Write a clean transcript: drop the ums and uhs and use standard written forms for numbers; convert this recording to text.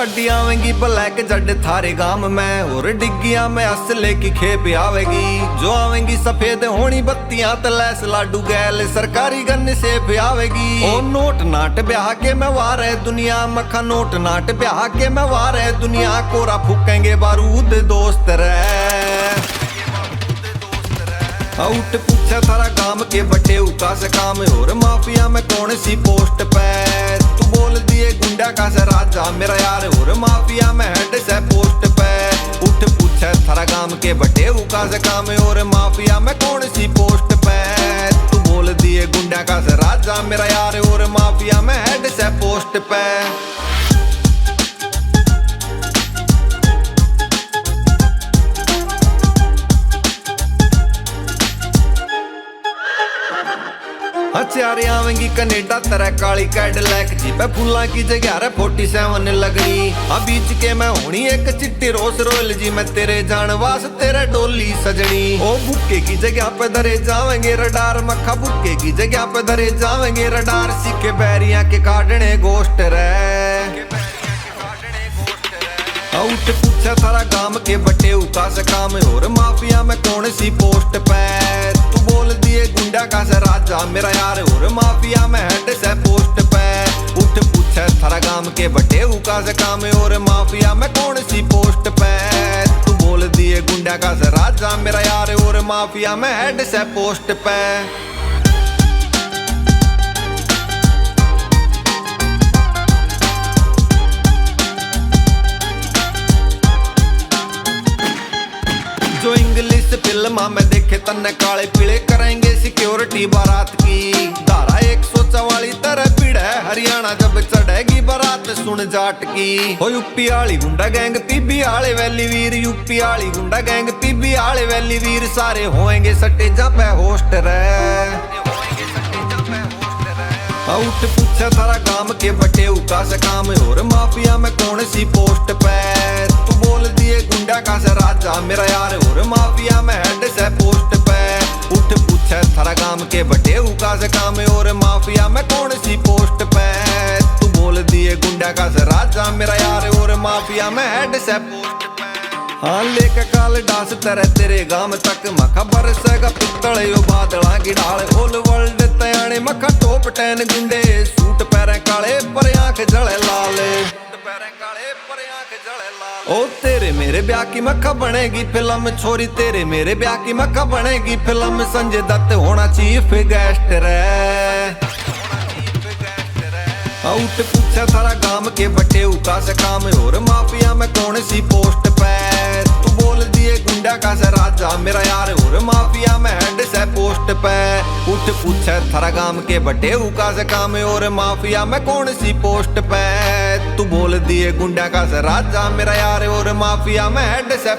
गाड़ी आवेंगी ब्लैक जड थारे गांव में, और डिग्गिया में असले की खेप आवेगी। जो आवेंगी सफेद होनी बत्तियां तलैस लाडू गैल सरकारी गन से पे आवेगी। ओ नोट नाट ब्याह के मैं वार है दुनिया, मखा नोट नाट ब्याह के मैं वार है दुनिया। कोरा फूकेंगे बारूद दोस्त रे। आउट पूछा थारा गांव के बटे उका से काम, और माफिया में कौन सी पोस्ट पे। तू बोल दिए गुंडा का से राजा मेरा यार, और माफिया में हेड से पोस्ट पे। उठ पूछा थारा गांव के बटे उका से काम, और माफिया में कौन सी पोस्ट पे। तू बोल दिए गुंडा का से राजा मेरा यार, और माफिया में हेड से पोस्ट पे। हथियारे आवेंगी कनेडा तरह काली कैडलैक, जीपे फूला की जगह रे 47 लगनी। अब बीच के मैं होनी एक चिट्टी रोस रोयल जी, मैं तेरे जान वास तेरे डोली सजनी। ओ बुक्के की जगह पे धरे जावेंगे रडार, मक्खा बुक्के की जगह पे धरे जावेंगे रडार। सीखे बैरिया के काटने गोश्त रे। आउट पूछा थारा गांव के बटे उका से काम, और माफिया में कौन सी पोस्ट पे। तू बोल दिए गुंडा का से राजा मेरा यार, और माफिया में हेड से पोस्ट पे। उठ पूछा थारा गांव के बटे उका से काम, और माफिया में कौन सी पोस्ट पे। तू बोल दिए गुंडा का से राजा मेरा यार, और माफिया में हेड से पोस्ट पे। जो इंग्लिश फिल्म में देखे तन्ने काले पीले करेंगे सिक्योरिटी बारात की। धारा 144 तरह पीड़ है हरियाणा जब चढ़ेगी बारात सुन जाट की। हो यूपी आली गुंडा गैंग पीबी आले वैली वीर, यूपी आली गुंडा गैंग पीबी आले वैली वीर। सारे होएंगे स्टेजा पे होस्ट रे। आउट पूछा थारा गांव के बटे उका से काम, और माफिया में कौन सी पोस्ट पे। तू बोल दिए गुंडा का से राजा मेरा यार, और माफिया में हेड से पोस्ट पे। उठ पूछा थारा गांव के बटे उका से काम, और माफिया में कौन सी पोस्ट पे। तू बोल दिए गुंडा का से राजा मेरा यार, और माफिया में हेड से पोस्ट पे। हाँ लेके काल डांस तेरे गांव तक, मखा बरसेगा पित्तल यो बादला की ढाल। ओल वर्ल्ड तयाने मखा टॉप 10 गुंडे, सूट पैरे काले पर आंख जले लाल। ओ तेरे मेरे ब्याह की मक्खा बनेगी फिल्म, छोरी तेरे मेरे ब्याह की मक्खा बनेगी फिल्म। संजय दत्त होना चीफ गेस्ट रे। आउट पूछा थारा गांव के बटे उका से काम, और माफिया में कौन सी पोस्ट पे। तू बोल दिए गुंडा का से राजा मेरा यार, और माफिया में हेड से पोस्ट पे। उठ पूछा थारा गांव के बटे उका से काम, और माफिया में कौन सी पोस्ट पे। तू बोल दिए गुंडा का से राजा मेरा यार, और माफिया में हेड से